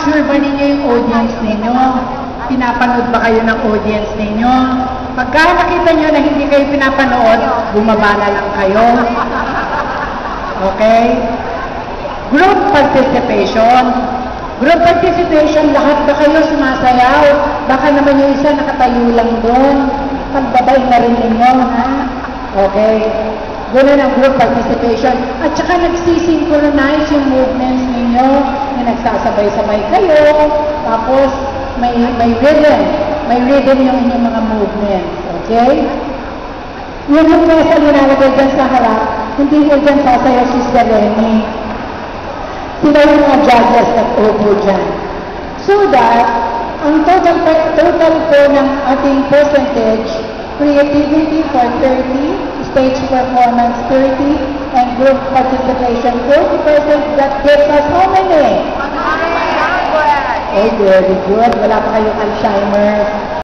na-capture ba ninyo yung audience ninyo? Pinapanood ba kayo ng audience ninyo? Pagka nakita nyo na hindi kayo pinapanood, bumaba na lang kayo. Okay? Group participation. Group participation, lahat ba kayo sumasayaw? Baka naman yung isa nakatayo lang doon. Pagbabay na rin ninyo, ha? Okay? Ganoon ang group participation. At saka nagsisynchronize yung movements ninyo, na nagsasabay-sabay kayo, tapos may rhythm. May rhythm yung inyong mga movements. Okay? Yung mesa nilalagay dyan sa harap, hindi nyo dyan sasayaw si Selene. Sila yung mga judges at upo dyan. So that, ang total po ng ating percentage, creativity for 30, stage performance 30, and group participation 40%, that gives us how many? Oh, very good. Wala pa kayong Alzheimer's.